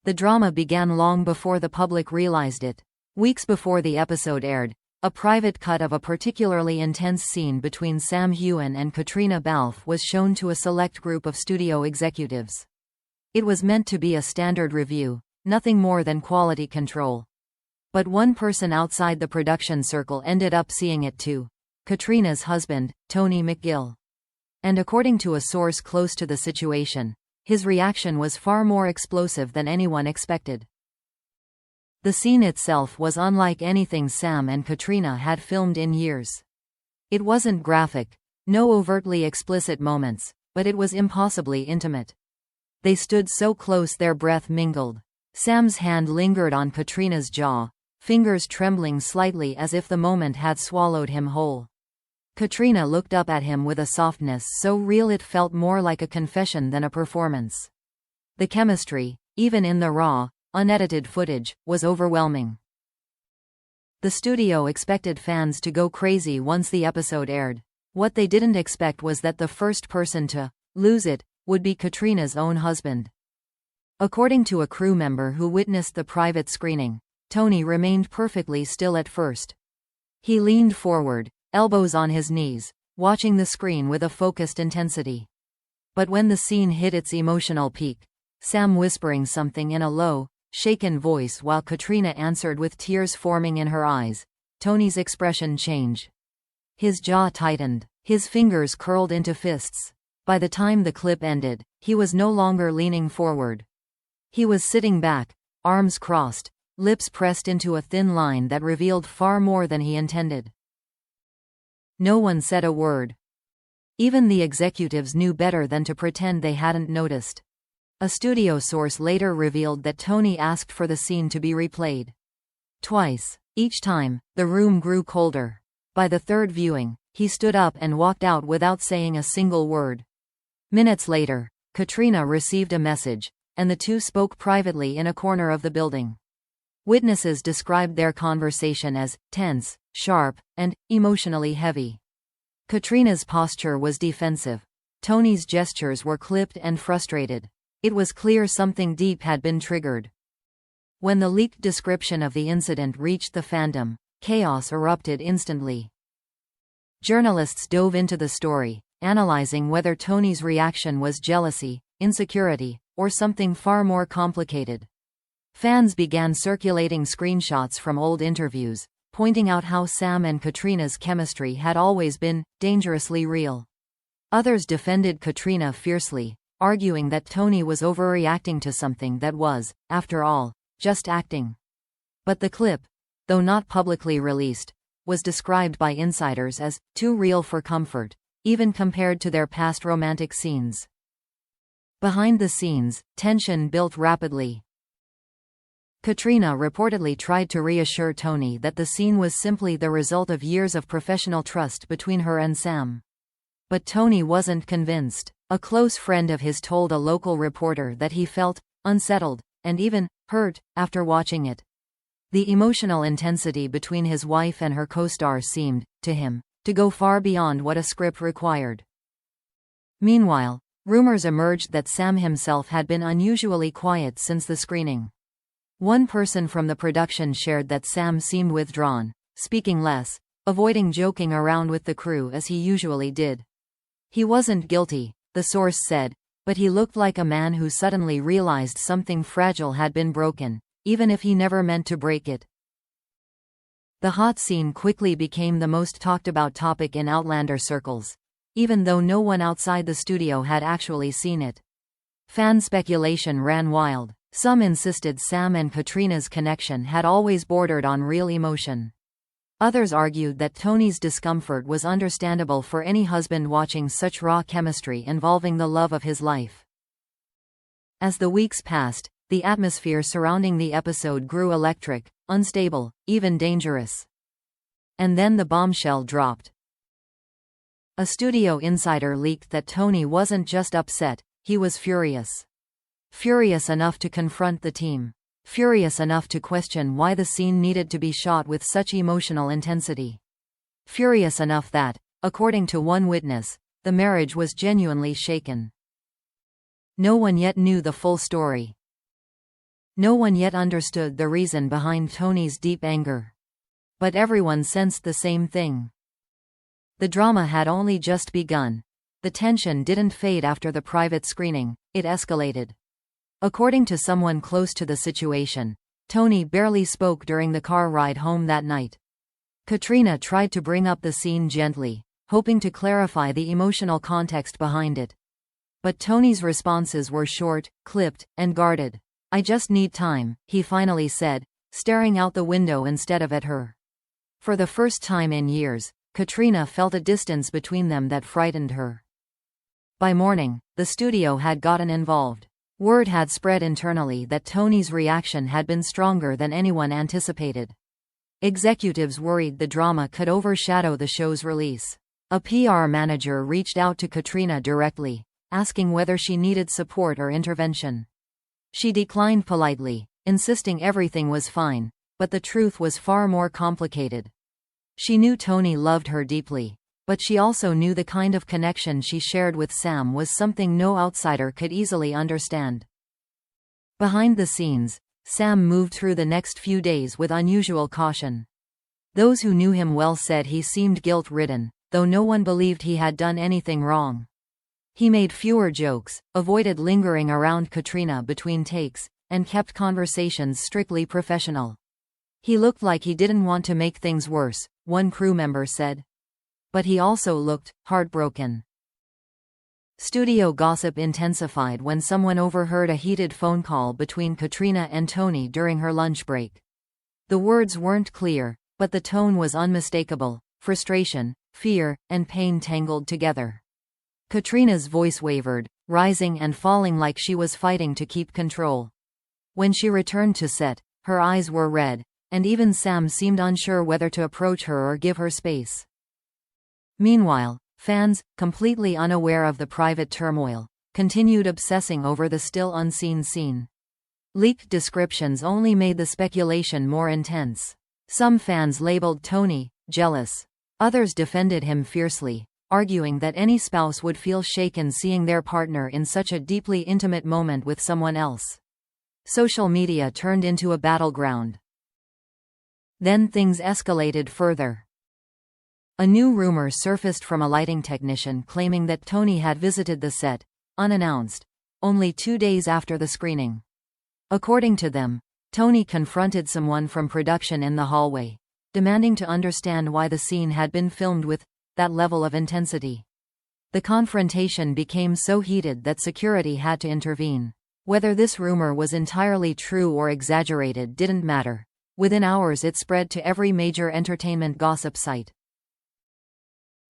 The drama began long before the public realized it. Weeks before the episode aired, a private cut of a particularly intense scene between Sam Heughan and Caitriona Balfe was shown to a select group of studio executives. It was meant to be a standard review, nothing more than quality control. But one person outside the production circle ended up seeing it too: Caitriona's husband, Tony McGill. And according to a source close to the situation, his reaction was far more explosive than anyone expected. The scene itself was unlike anything Sam and Caitríona had filmed in years. It wasn't graphic, no overtly explicit moments, but it was impossibly intimate. They stood so close their breath mingled. Sam's hand lingered on Caitriona's jaw, fingers trembling slightly as if the moment had swallowed him whole. Caitríona looked up at him with a softness so real it felt more like a confession than a performance. The chemistry, even in the raw, unedited footage, was overwhelming. The studio expected fans to go crazy once the episode aired. What they didn't expect was that the first person to lose it would be Caitriona's own husband. According to a crew member who witnessed the private screening, Tony remained perfectly still at first. He leaned forward, elbows on his knees, watching the screen with a focused intensity. But when the scene hit its emotional peak, Sam whispering something in a low, shaken voice while Caitríona answered with tears forming in her eyes, Tony's expression changed. His jaw tightened, his fingers curled into fists. By the time the clip ended, he was no longer leaning forward. He was sitting back, arms crossed, lips pressed into a thin line that revealed far more than he intended. No one said a word. Even the executives knew better than to pretend they hadn't noticed. A studio source later revealed that Tony asked for the scene to be replayed twice. Each time, the room grew colder. By the third viewing, he stood up and walked out without saying a single word. Minutes later, Caitríona received a message, and the two spoke privately in a corner of the building. Witnesses described their conversation as tense, sharp, and emotionally heavy. Caitríona's posture was defensive. Tony's gestures were clipped and frustrated. It was clear something deep had been triggered. When the leaked description of the incident reached the fandom, chaos erupted instantly. Journalists dove into the story, analyzing whether Tony's reaction was jealousy, insecurity, or something far more complicated. Fans began circulating screenshots from old interviews, pointing out how Sam and Caitriona's chemistry had always been dangerously real. Others defended Caitríona fiercely, arguing that Tony was overreacting to something that was, after all, just acting. But the clip, though not publicly released, was described by insiders as too real for comfort, even compared to their past romantic scenes. Behind the scenes, tension built rapidly. Caitríona reportedly tried to reassure Tony that the scene was simply the result of years of professional trust between her and Sam. But Tony wasn't convinced. A close friend of his told a local reporter that he felt unsettled, and even hurt, after watching it. The emotional intensity between his wife and her co-star seemed, to him, to go far beyond what a script required. Meanwhile, rumors emerged that Sam himself had been unusually quiet since the screening. One person from the production shared that Sam seemed withdrawn, speaking less, avoiding joking around with the crew as he usually did. He wasn't guilty, the source said, but he looked like a man who suddenly realized something fragile had been broken, even if he never meant to break it. The hot scene quickly became the most talked about topic in Outlander circles, even though no one outside the studio had actually seen it. Fan speculation ran wild. Some insisted Sam and Caitríona's connection had always bordered on real emotion. Others argued that Tony's discomfort was understandable for any husband watching such raw chemistry involving the love of his life. As the weeks passed, the atmosphere surrounding the episode grew electric, unstable, even dangerous. And then the bombshell dropped. A studio insider leaked that Tony wasn't just upset, he was furious. Furious enough to confront the team. Furious enough to question why the scene needed to be shot with such emotional intensity. Furious enough that, according to one witness, the marriage was genuinely shaken. No one yet knew the full story. No one yet understood the reason behind Tony's deep anger. But everyone sensed the same thing. The drama had only just begun. The tension didn't fade after the private screening, it escalated. According to someone close to the situation, Tony barely spoke during the car ride home that night. Caitríona tried to bring up the scene gently, hoping to clarify the emotional context behind it. But Tony's responses were short, clipped, and guarded. "I just need time," he finally said, staring out the window instead of at her. For the first time in years, Caitríona felt a distance between them that frightened her. By morning, the studio had gotten involved. Word had spread internally that Tony's reaction had been stronger than anyone anticipated. Executives worried the drama could overshadow the show's release. A PR manager reached out to Caitríona directly, asking whether she needed support or intervention. She declined politely, insisting everything was fine, but the truth was far more complicated. She knew Tony loved her deeply, but she also knew the kind of connection she shared with Sam was something no outsider could easily understand. Behind the scenes, Sam moved through the next few days with unusual caution. Those who knew him well said he seemed guilt-ridden, though no one believed he had done anything wrong. He made fewer jokes, avoided lingering around Caitríona between takes, and kept conversations strictly professional. "He looked like he didn't want to make things worse," one crew member said. But he also looked heartbroken. Studio gossip intensified when someone overheard a heated phone call between Caitríona and Tony during her lunch break. The words weren't clear, but the tone was unmistakable: frustration, fear, and pain tangled together. Caitríona's voice wavered, rising and falling like she was fighting to keep control. When she returned to set, her eyes were red, and even Sam seemed unsure whether to approach her or give her space. Meanwhile, fans, completely unaware of the private turmoil, continued obsessing over the still unseen scene. Leaked descriptions only made the speculation more intense. Some fans labeled Tony jealous. Others defended him fiercely, arguing that any spouse would feel shaken seeing their partner in such a deeply intimate moment with someone else. Social media turned into a battleground. Then things escalated further. A new rumor surfaced from a lighting technician claiming that Tony had visited the set, unannounced, only 2 days after the screening. According to them, Tony confronted someone from production in the hallway, demanding to understand why the scene had been filmed with that level of intensity. The confrontation became so heated that security had to intervene. Whether this rumor was entirely true or exaggerated didn't matter. Within hours it spread to every major entertainment gossip site.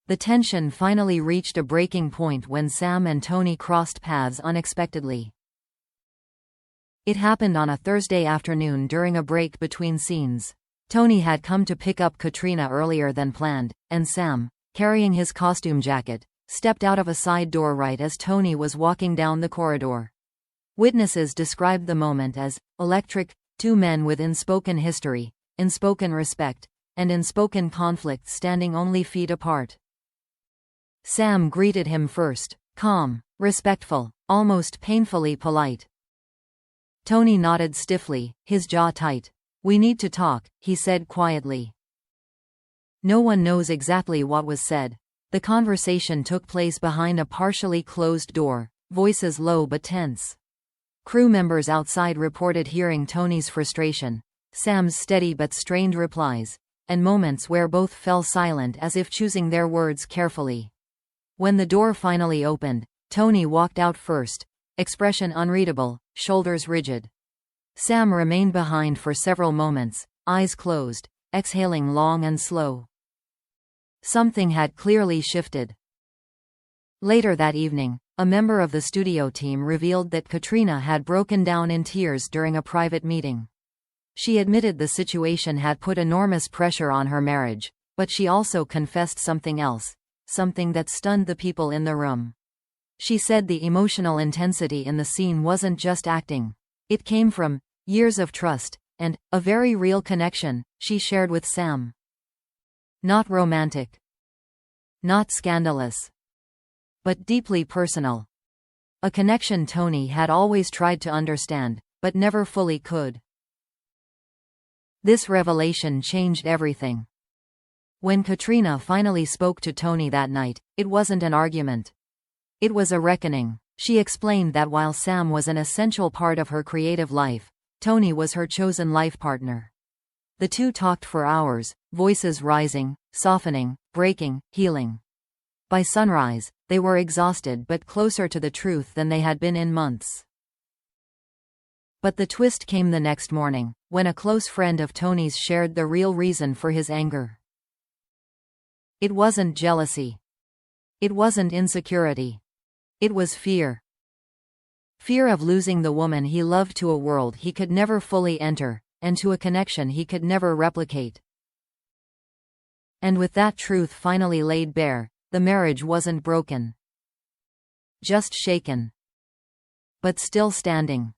The tension finally reached a breaking point when Sam and Tony crossed paths unexpectedly. It happened on a Thursday afternoon during a break between scenes. Tony had come to pick up Caitríona earlier than planned, and Sam, carrying his costume jacket, stepped out of a side door right as Tony was walking down the corridor. Witnesses described the moment as electric: two men with unspoken history, unspoken respect, and unspoken conflict standing only feet apart. Sam greeted him first, calm, respectful, almost painfully polite. Tony nodded stiffly, his jaw tight. "We need to talk," he said quietly. No one knows exactly what was said. The conversation took place behind a partially closed door, voices low but tense. Crew members outside reported hearing Tony's frustration, Sam's steady but strained replies, and moments where both fell silent as if choosing their words carefully. When the door finally opened, Tony walked out first, expression unreadable, shoulders rigid. Sam remained behind for several moments, eyes closed, exhaling long and slow. Something had clearly shifted. Later that evening, a member of the studio team revealed that Caitríona had broken down in tears during a private meeting. She admitted the situation had put enormous pressure on her marriage, but she also confessed something else, something that stunned the people in the room. She said the emotional intensity in the scene wasn't just acting. It came from years of trust, and a very real connection she shared with Sam. Not romantic. Not scandalous. But deeply personal. A connection Tony had always tried to understand, but never fully could. This revelation changed everything. When Caitríona finally spoke to Tony that night, it wasn't an argument. It was a reckoning. She explained that while Sam was an essential part of her creative life, Tony was her chosen life partner. The two talked for hours, voices rising, softening, breaking, healing. By sunrise, they were exhausted but closer to the truth than they had been in months. But the twist came the next morning, when a close friend of Tony's shared the real reason for his anger. It wasn't jealousy. It wasn't insecurity. It was fear. Fear of losing the woman he loved to a world he could never fully enter, and to a connection he could never replicate. And with that truth finally laid bare, the marriage wasn't broken. Just shaken. But still standing.